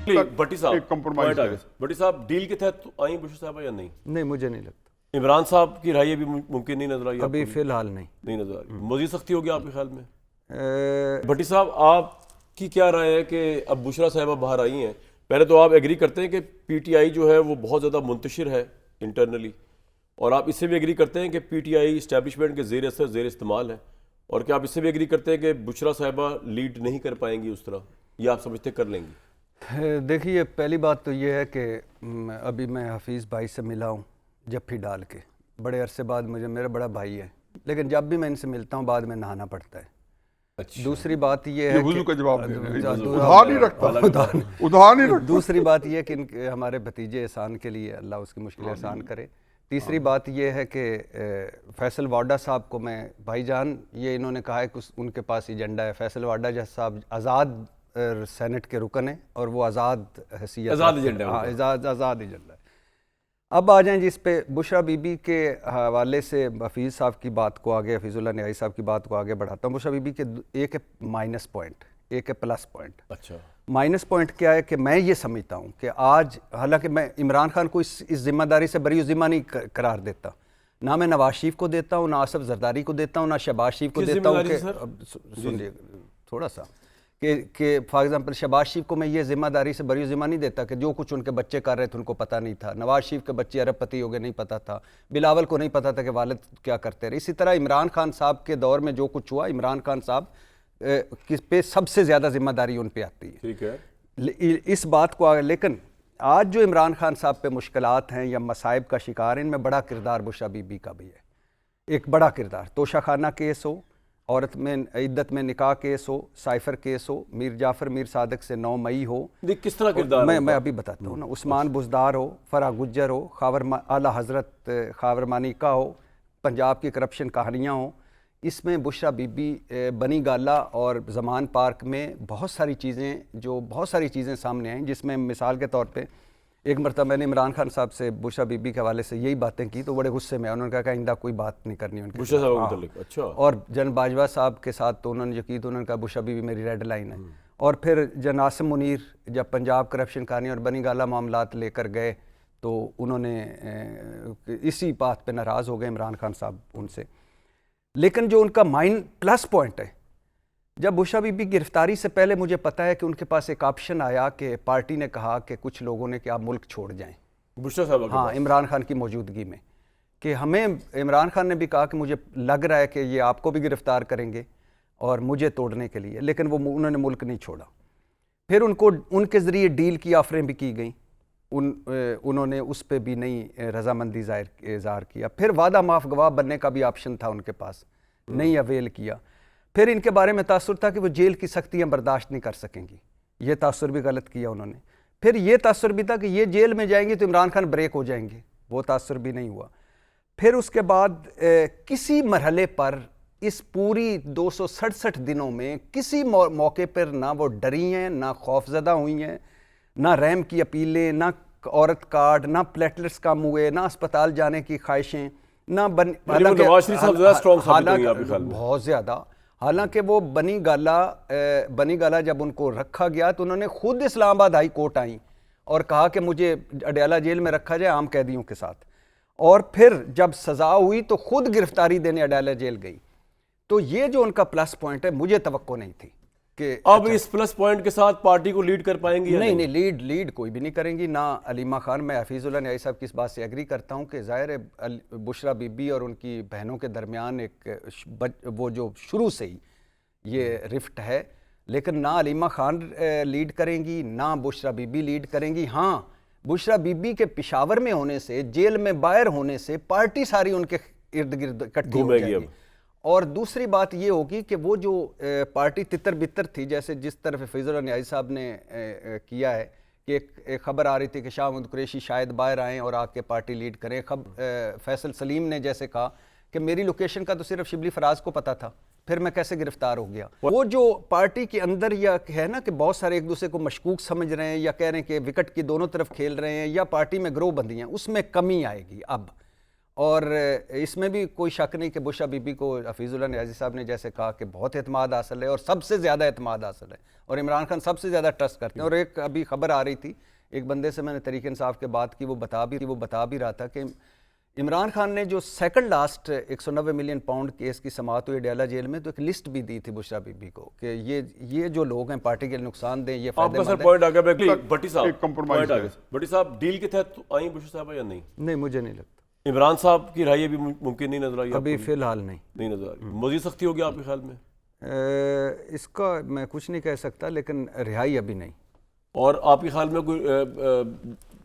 بٹی صاحب ایک کمپرومائز ہے. بٹی صاحب ڈیل کے تحت آئیں بشرا صاحبہ یا نہیں؟ نہیں مجھے نہیں لگتا. عمران صاحب کی رہائی بھی ممکن نہیں نظر آئی؟ ابھی فی الحال نہیں نظر آئی. مزید سختی ہوگی آپ کے خیال میں؟ بھٹی صاحب آپ کی کیا رائے ہے کہ اب بشرا صاحبہ باہر آئی ہیں، پہلے تو آپ ایگری کرتے ہیں کہ پی ٹی آئی جو ہے وہ بہت زیادہ منتشر ہے انٹرنلی، اور آپ اس سے بھی ایگری کرتے ہیں کہ پی ٹی آئی اسٹیبلشمنٹ کے زیر اثر زیر استعمال ہے، اور کیا آپ اس سے بھی ایگری کرتے ہیں کہ بشرا صاحبہ لیڈ نہیں کر پائیں گی اس طرح، یا آپ سمجھتے کر لیں گی؟ دیکھیے پہلی بات تو یہ ہے کہ ابھی میں حفیظ بھائی سے ملا ہوں جپھی ڈال کے، بڑے عرصے بعد میرا بڑا بھائی ہے، لیکن جب بھی میں ان سے ملتا ہوں بعد میں نہانا پڑتا ہے. دوسری بات یہ ہے وضو کا جواب دے رہے ہیں، کہ ادھار نہیں رکھتا، ادھار نہیں رکھتا. دوسری بات یہ ہے کہ ہمارے بھتیجے احسان کے لیے اللہ اس کی مشکلیں آسان کرے. تیسری بات یہ ہے کہ فیصل واڈا صاحب کو میں بھائی جان، یہ انہوں نے کہا ہے کہ ان کے پاس ایجنڈا ہے. فیصل واڈا صاحب آزاد سینٹ کے رکن ہیں اور وہ آزاد حیثیت، آزاد ایجنڈا ہے. اب آ جائیں جس پہ بشرا بی بی کے حوالے سے حفیظ صاحب کی بات کو آگے، حفیظ اللہ نیائی صاحب کی بات کو آگے بڑھاتا ہوں. بشرا بی بی کے ایک ہے مائنس پوائنٹ، ایک ہے پلس پوائنٹ. اچھا، مائنس پوائنٹ کیا ہے کہ میں یہ سمجھتا ہوں کہ آج، حالانکہ میں عمران خان کو اس ذمہ داری سے بری ذمہ نہیں قرار دیتا، نہ میں نواز شریف کو دیتا ہوں، نہ آصف زرداری کو دیتا ہوں، نہ شہباز شریف کو دیتا ہوں. کہ سنیے تھوڑا سا کہ فار ایگزامپل شہباز شریف کو میں یہ ذمہ داری سے بری ذمہ نہیں دیتا کہ جو کچھ ان کے بچے کر رہے تھے ان کو پتہ نہیں تھا. نواز شریف کے بچے ارب پتی ہو گئے، نہیں پتہ تھا. بلاول کو نہیں پتہ تھا کہ والد کیا کرتے رہے. اسی طرح عمران خان صاحب کے دور میں جو کچھ ہوا، عمران خان صاحب پہ سب سے زیادہ ذمہ داری ان پہ آتی ہے. ٹھیک ہے اس بات کو آگے. لیکن آج جو عمران خان صاحب پہ مشکلات ہیں یا مصائب کا شکار ہیں، ان میں بڑا کردار بشرا بی بی کا بھی ہے. ایک بڑا کردار توشہ خانہ کیس ہو، عورت میں عدت میں نکاح کیس ہو، سائفر کیس ہو، میر جعفر میر صادق سے 9 مئی ہو. کس طرح کردار میں ابھی بتاتا ہوں نا. عثمان بزدار ہو، فرح گجر ہو، اعلیٰ حضرت خاور مانیکا ہو، پنجاب کی کرپشن کہانیاں ہوں. اس میں بشرا بی بی بنی گالہ اور زمان پارک میں بہت ساری چیزیں سامنے آئیں، جس میں مثال کے طور پہ ایک مرتبہ میں نے عمران خان صاحب سے بشرا بی بی کے حوالے سے یہی باتیں کی تو بڑے غصے میں، انہوں نے کہا کہ آئندہ کوئی بات نہیں کرنی ان کے بشرا صاحب متعلق. اچھا. اور جن باجوہ صاحب کے ساتھ تو انہوں نے جو کی تو انہوں نے کہا بشرا بی بی میری ریڈ لائن ہے. اور پھر جن عاصم منیر جب پنجاب کرپشن کہانی اور بنی گالہ معاملات لے کر گئے تو انہوں نے اسی بات پہ ناراض ہو گئے عمران خان صاحب ان سے. لیکن جو ان کا پلس پوائنٹ ہے، جب بشرا بی بی گرفتاری سے پہلے مجھے پتا ہے کہ ان کے پاس ایک آپشن آیا کہ پارٹی نے کہا کہ کچھ لوگوں نے کہ آپ ملک چھوڑ جائیں بشرا صاحب. ہاں، عمران خان کی موجودگی میں، کہ ہمیں عمران خان نے بھی کہا کہ مجھے لگ رہا ہے کہ یہ آپ کو بھی گرفتار کریں گے اور مجھے توڑنے کے لیے، لیکن انہوں نے ملک نہیں چھوڑا. پھر ان کے ذریعے ڈیل کی آفریں بھی کی گئیں، انہوں نے اس پہ بھی نہیں رضامندی اظہار کیا. پھر وعدہ معاف گواہ بننے کا بھی آپشن تھا ان کے پاس، نہیں اویل کیا. پھر ان کے بارے میں تاثر تھا کہ وہ جیل کی سختیاں برداشت نہیں کر سکیں گی، یہ تاثر بھی غلط کیا انہوں نے. پھر یہ تاثر بھی تھا کہ یہ جیل میں جائیں گے تو عمران خان بریک ہو جائیں گے، وہ تاثر بھی نہیں ہوا. پھر اس کے بعد کسی مرحلے پر اس پوری 267 دنوں میں کسی موقع پر نہ وہ ڈری ہیں، نہ خوفزدہ ہوئی ہیں، نہ رحم کی اپیلیں، نہ عورت کارڈ، نہ پلیٹلیٹس کم ہوئے، نہ اسپتال جانے کی خواہشیں، نہ بہت زیادہ. حالانکہ وہ بنی گالہ جب ان کو رکھا گیا تو انہوں نے خود اسلام آباد ہائی کورٹ آئیں اور کہا کہ مجھے اڈیالہ جیل میں رکھا جائے عام قیدیوں کے ساتھ. اور پھر جب سزا ہوئی تو خود گرفتاری دینے اڈیالہ جیل گئی. تو یہ جو ان کا پلس پوائنٹ ہے، مجھے توقع نہیں تھی کہ اب اس پلس پوائنٹ کے ساتھ پارٹی کو لیڈ کر پائیں گی. نہیں، لیڈ کوئی بھی نہیں کریں گی، نہ علیمہ خان. میں حفیظ اللہ نیائی صاحب کی اس بات سے ایگری کرتا ہوں کہ ظاہر ہے بشرا بی بی اور ان کی بہنوں کے درمیان ایک وہ جو شروع سے ہی یہ رفٹ ہے، لیکن نہ علیمہ خان لیڈ کریں گی، نہ بشرا بی بی لیڈ کریں گی. ہاں، بشرا بی بی کے پشاور میں ہونے سے، جیل میں باہر ہونے سے پارٹی ساری ان کے ارد گرد اکٹھی ہو جائے گی. اور دوسری بات یہ ہوگی کہ وہ جو پارٹی تتر بتر تھی، جیسے جس طرف حفیظ اللہ نیائی صاحب نے کیا ہے کہ ایک خبر آ رہی تھی کہ شاہ محمود قریشی شاید باہر آئیں اور آ کے پارٹی لیڈ کریں. فیصل سلیم نے جیسے کہا کہ میری لوکیشن کا تو صرف شبلی فراز کو پتا تھا، پھر میں کیسے گرفتار ہو گیا. وہ جو پارٹی کے اندر یا ہے نا کہ بہت سارے ایک دوسرے کو مشکوک سمجھ رہے ہیں یا کہہ رہے ہیں کہ وکٹ کی دونوں طرف کھیل رہے ہیں یا پارٹی میں گروہ بندی ہیں، اس میں کمی آئے گی اب. اور اس میں بھی کوئی شک نہیں کہ بشرا بی بی کو حفیظ اللہ نیازی صاحب نے جیسے کہا کہ بہت اعتماد حاصل ہے اور سب سے زیادہ اعتماد حاصل ہے، اور عمران خان سب سے زیادہ ٹرسٹ کرتے ہیں۔ اور ایک ابھی خبر آ رہی تھی، ایک بندے سے میں نے تحریک انصاف کے بات کی، وہ بتا بھی رہا تھا کہ عمران خان نے جو second last 190 million pound case کی سماعت ہوئی ڈیالہ جیل میں، تو ایک لسٹ بھی دی تھی بشرا بی بی کو کہ یہ جو لوگ ہیں پارٹی کے نقصان دیں، یہ آپ فائدہ کا سر مند ہے۔ پوائنٹ آ گیا بٹی صاحب، ایک compromise ہے۔ بٹی صاحب ڈیل کے تحت آئیں بشرا صاحبہ یا نہیں؟ نہیں، مجھے نہیں لگتا، عمران صاحب کی رہائی ابھی ممکن نہیں نظر آئی؟ ابھی فی الحال نہیں نظر آئی، مزید سختی ہوگی آپ کے خیال میں؟ اس کا میں کچھ نہیں کہہ سکتا، لیکن رہائی ابھی نہیں۔ اور آپ کے خیال میں کوئی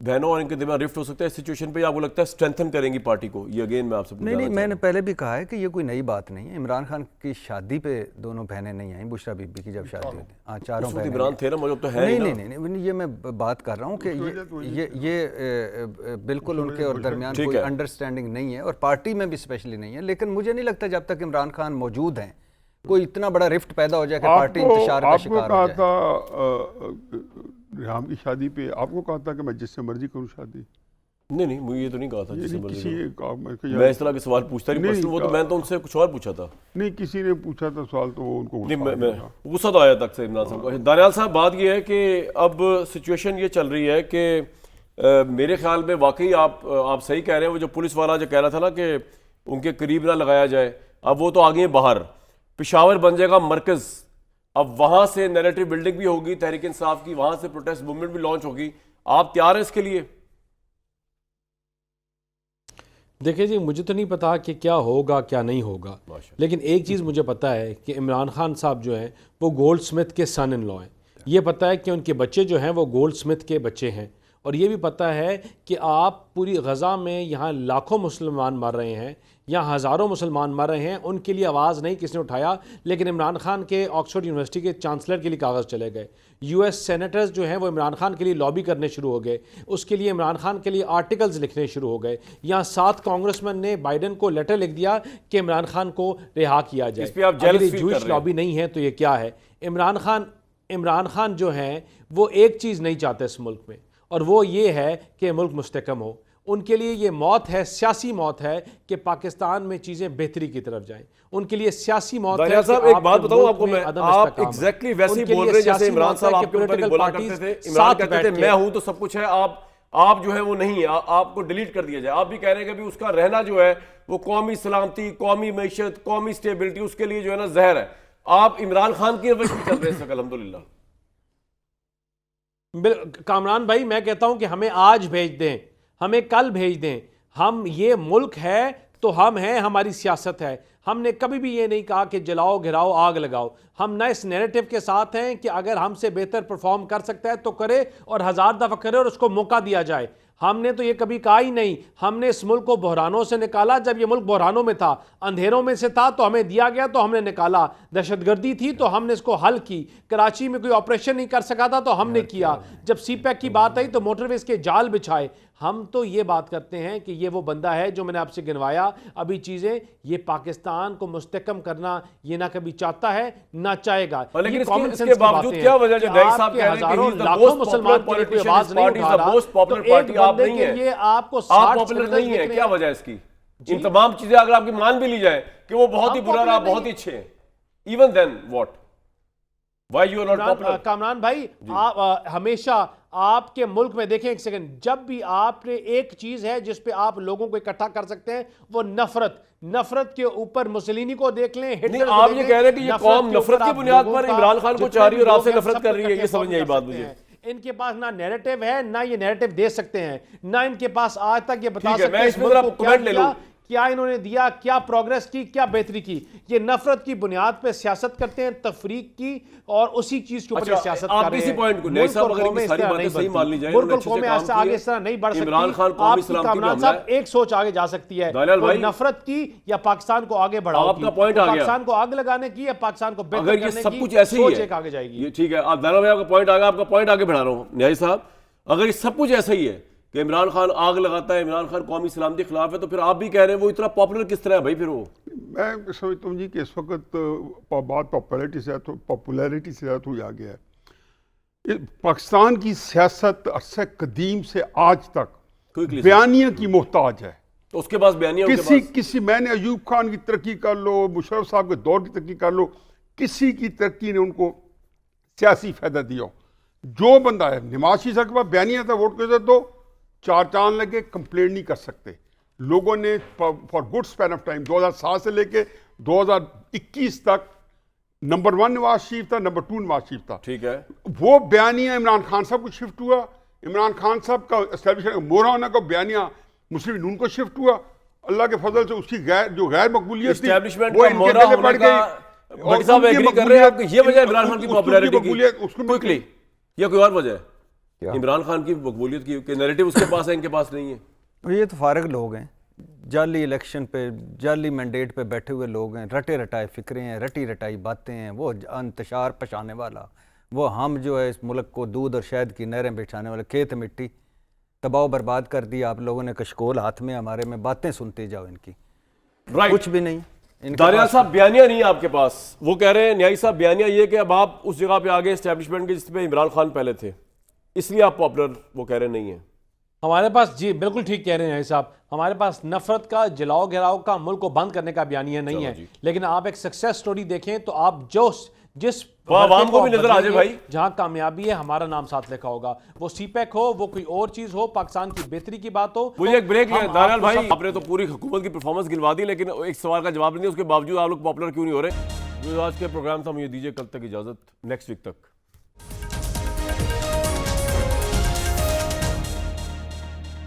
بہنوں اور ان کے درمیان رفٹ ہو سکتا ہے اس سچویشن پہ، یا آپ کو لگتا ہے اسٹرینتھن کریں گی پارٹی کو؟ یہ اگین میں آپ سے نہیں، میں نے پہلے بھی کہا ہے کہ یہ کوئی نئی بات نہیں ہے۔ عمران خان کی شادی پہ دونوں بہنیں نہیں آئیں، بشرا بی بی کی جب شادی ہوئی تھی، ہاں چاروں بہنیں۔ عمران تھے نا موجود تو ہے نہیں، یہ میں بات کر رہا ہوں کہ یہ بالکل ان کے اور درمیان کوئی انڈرسٹینڈنگ نہیں ہے، اور پارٹی میں بھی اسپیشلی نہیں ہے۔ لیکن مجھے نہیں لگتا جب تک عمران خان موجود ہیں کوئی اتنا بڑا رفٹ پیدا ہو جائے کہ پارٹی انتشار کا شکار ہو جائے۔ آپ کو کہا تھا ریحام کی شادی پہ، آپ کو کہا تھا کہ میں جس سے مرضی کروں شادی؟ نہیں، مجھے یہ تو نہیں کہا تھا جس سے مرضی کسی میں اس طرح کے سوال پوچھتا نہیں، وہ تو میں تو ان سے کچھ اور پوچھا تھا۔ نہیں، کسی نے پوچھا تھا سوال تو وہ ان کو غصہ تو آیا تک سے عمران صاحب کو۔ دانیال صاحب، بات یہ ہے کہ اب سچویشن یہ چل رہی ہے کہ میرے خیال میں واقعی آپ صحیح کہہ رہے ہیں، وہ جو پولیس والا جو کہہ رہا تھا نا کہ ان کے قریب نہ لگایا جائے، اب وہ تو آگے باہر پشاور بن جائے گا مرکز، اب وہاں سے نیریٹو بلڈنگ بھی ہوگی تحریک انصاف کی، وہاں سے پروٹیسٹ موومنٹ بھی لانچ ہوگی۔ آپ تیار ہیں اس کے لیے؟ دیکھیں جی، مجھے تو نہیں پتا کہ کیا ہوگا کیا نہیں ہوگا، لیکن ایک چیز مجھے پتا ہے کہ عمران خان صاحب جو ہیں وہ گولڈ سمتھ کے سن ان لا ہیں۔ یہ پتا ہے کہ ان کے بچے جو ہیں وہ گولڈ سمتھ کے بچے ہیں، اور یہ بھی پتا ہے کہ آپ پوری غزہ میں یہاں لاکھوں مسلمان مر رہے ہیں، یہاں ہزاروں مسلمان مر رہے ہیں، ان کے لیے آواز نہیں کس نے اٹھایا، لیکن عمران خان کے آکسفورڈ یونیورسٹی کے چانسلر کے لیے کاغذ چلے گئے۔ یو ایس سینیٹرز جو ہیں وہ عمران خان کے لیے لابی کرنے شروع ہو گئے، اس کے لیے عمران خان کے لیے آرٹیکلز لکھنے شروع ہو گئے۔ یہاں 7 کانگریس مین نے بائیڈن کو لیٹر لکھ دیا کہ عمران خان کو رہا کیا جائے۔ اس پہ آپ اگر یہ جوئش لابی نہیں ہے تو یہ کیا ہے؟ عمران خان جو ہیں وہ ایک چیز نہیں چاہتے اس ملک میں، اور وہ یہ ہے کہ ملک مستحکم ہو۔ ان کے لیے یہ موت ہے، سیاسی موت ہے کہ پاکستان میں چیزیں بہتری کی طرف جائیں۔ ان کے لیے سیاسی موت ہے۔ دانیال صاحب، ایک بات بتاؤں آپ کو میں، آپ ایگزیکٹلی ویسے ہی بول رہے ہیں جیسے عمران صاحب آپ کے اوپر بولا کرتے تھے۔ عمران کہتے تھے میں ہوں تو سب کچھ ہے، آپ جو ہے وہ نہیں ہے، آپ کو ڈیلیٹ کر دیا جائے۔ آپ بھی کہہ رہے ہیں کہ اس کا رہنا جو ہے وہ قومی سلامتی، قومی معیشت، قومی اسٹیبلٹی، اس کے لیے جو ہے نا زہر ہے۔ آپ عمران خان کی روش میں چل رہے ہیں اس وقت، الحمدللہ۔ کامران بھائی، میں کہتا ہوں کہ ہمیں آج بھیج دیں، ہمیں کل بھیج دیں، ہم یہ ملک ہے تو ہم ہیں، ہماری سیاست ہے۔ ہم نے کبھی بھی یہ نہیں کہا کہ جلاؤ گھراؤ آگ لگاؤ۔ ہم نہ اس نیریٹو کے ساتھ ہیں کہ اگر ہم سے بہتر پرفارم کر سکتا ہے تو کرے، اور 1000 دفعہ کرے اور اس کو موقع دیا جائے۔ ہم نے تو یہ کبھی کہا ہی نہیں۔ ہم نے اس ملک کو بحرانوں سے نکالا، جب یہ ملک بحرانوں میں تھا، اندھیروں میں سے تھا تو ہمیں دیا گیا تو ہم نے نکالا، دہشت گردی تھی تو ہم نے اس کو حل کی، کراچی میں کوئی آپریشن نہیں کر سکا تھا تو ہم نے کیا، جب سی پیک کی بات آئی تو موٹر ویز کے جال بچھائے۔ ہم تو یہ بات کرتے ہیں کہ یہ وہ بندہ ہے جو میں نے آپ سے گنوایا ابھی چیزیں، یہ پاکستان کو مستحکم کرنا یہ نہ کبھی چاہتا ہے نہ چاہے گا۔ لیکن اس کے باوجود کیا وجہ جو دائی صاحب کہہ رہے ہیں کہ ہی لاکھوں مسلمان کے لیے کوئی آواز نہیں اٹھا رہا، تو ایک بندے کے لیے آپ کو 60 پاپولر نہیں ہے، کیا وجہ ہے اس کی؟ ان تمام چیزیں اگر آپ کی مان بھی لی جائیں کہ وہ بہت ہی برا رہا، بہت ہی اچھے ہیں، even then what? Why are you not popular? Kamran بھائی، ہمیشہ آپ کے ملک میں دیکھیں، ایک سیکنڈ، جب بھی آپ نے ایک چیز ہے جس پہ آپ لوگوں کو اکٹھا کر سکتے ہیں وہ نفرت کے اوپر مسولینی کو دیکھ لیں، نہیں، آپ یہ کہہ رہے ہیں کہ یہ قوم نفرت کی بنیاد پر عمران خان کو چاہ رہی ہے اور آپ سے نفرت کر رہی ہے، یہ سمجھ نہیں آئی بات مجھے۔ ان کے پاس نہ نیریٹو ہے، نہ یہ نیریٹو دے سکتے ہیں، نہ ان کے پاس آج تک یہ بتا سکتے ہیں اس ملک کو کیا انہوں نے دیا، کیا پروگریس کی، کیا بہتری کی۔ یہ نفرت کی بنیاد پہ سیاست کرتے ہیں، تفریق کی، اور اسی چیز کے اوپر سیاست کر رہے ہیں۔ آپ اسی پوائنٹ کو نیک صاحب اگر ان کی ساری باتیں صحیح مان لی جائیں، ملک اور قومیں آگے اس طرح نہیں بڑھ سکتی۔ عمران خان قومی سلامتی کا کامران صاحب ایک سوچ آگے جا سکتی ہے، نفرت کی یا پاکستان کو آگے بڑھاؤ کی، پاکستان کو آگ لگانے کی یا پاکستان کو بہتر کرنے کی سوچ ایک آگے جائے گی۔ یہ ٹھیک ہے، آپ دانیال بھائی آپ کا پوائنٹ آگے، آپ کا پوائنٹ آگے بڑھا رہا ہوں نیازی صاحب، اگر یہ سب کچھ ایسا ہی ہے کہ عمران خان آگ لگاتا ہے، عمران خان قومی سلامتی کے خلاف ہے، تو پھر آپ بھی کہہ رہے ہیں وہ اتنا پاپولر کس طرح ہے بھائی؟ پھر وہ میں سمجھتا ہوں جی کہ اس وقت بات پاپولیرٹی سے زیادہ ہوئی آ گیا ہے۔ پاکستان کی سیاست عرصہ قدیم سے آج تک بیانیہ کی محتاج ہے۔ تو اس کے پاس بیانیہ ان کے پاس کسی میں نے ایوب خان کی ترقی کر لو، مشرف صاحب کے دور کی ترقی کر لو، کسی کی ترقی نے ان کو سیاسی فائدہ دیا ہو. جو بندہ ہے نواز شریف صاحب کے پاس بیانیہ تھا ووٹ کے تو 4 چاند لگے، کمپلین نہیں کر سکتے. لوگوں نے for good span of time 2007 سے لے کے 2021 تک نمبر 1 نواز شریف تھا، نمبر 2 نواز شریف تھا. ٹھیک ہے. وہ بیانیہ عمران خان صاحب کو شفٹ ہوا، عمران خان صاحب کا اسٹیبلشمنٹ مولانا کا بیانیہ مسلم نون کو شفٹ ہوا. اللہ کے فضل سے اس کی جو غیر مقبولیت تھی اسٹیبلشمنٹ وہ کا ان کے مورا گلے پڑ ہونے گئی. کا بھٹی صاحب ایگری کر رہے ہیں آپ کہ یہ وجہ عمران خان کی پاپولیرٹی کی کوئکلی، یا کوئی اور وجہ ہے عمران خان کی مقبولیت کی کہ نیریٹو اس کے پاس ہے ان کے پاس نہیں ہے؟ یہ تو فارغ لوگ ہیں، جعلی الیکشن پہ جعلی مینڈیٹ پہ بیٹھے ہوئے لوگ ہیں، رٹے رٹائے فکریں ہیں، رٹی رٹائی باتیں ہیں. وہ انتشار پچانے والا، وہ ہم جو ہے اس ملک کو دودھ اور شہد کی نہریں بچھانے والا، کھیت مٹی تباہ و برباد کر دیا آپ لوگوں نے. کشکول ہاتھ میں ہمارے میں، باتیں سنتے جاؤ ان کی، کچھ بھی نہیں. دانیال صاحب بیانیہ نہیں ہے آپ کے پاس. وہ کہہ رہے ہیں نیائی صاحب بیانیہ یہ کہ اب آپ اس جگہ پہ آگے اسٹیبلشمنٹ کے جس پہ عمران خان پہلے تھے، اس لیے آپ پاپولر وہ کہہ رہے نہیں ہیں. ہمارے پاس جی بالکل ٹھیک کہہ رہے ہیں صاحب، ہمارے پاس نفرت کا، جلاؤ گھراؤ کا، ملک کو بند کرنے کا بیانیہ نہیں ہے. لیکن آپ ایک سکسیس سٹوری دیکھیں تو آپ جس عوام کو بھی نظر آ جائے بھائی، جہاں کامیابی ہے ہمارا نام ساتھ لکھا ہوگا. وہ سی پیک ہو، وہ کوئی اور چیز ہو، پاکستان کی بہتری کی بات ہو. مجھے ایک بریک لیں دانیال بھائی. آپ نے تو پوری حکومت کی پرفارمنس گنوا دی لیکن ایک سوال کا جواب نہیں دیا، اس کے باوجود آپ لوگ پاپولر کیوں نہیں ہو رہے؟ جو آج کے پروگرام تھا ہم یہ دیجیے، کل تک اجازت، نیکسٹ ویک تک.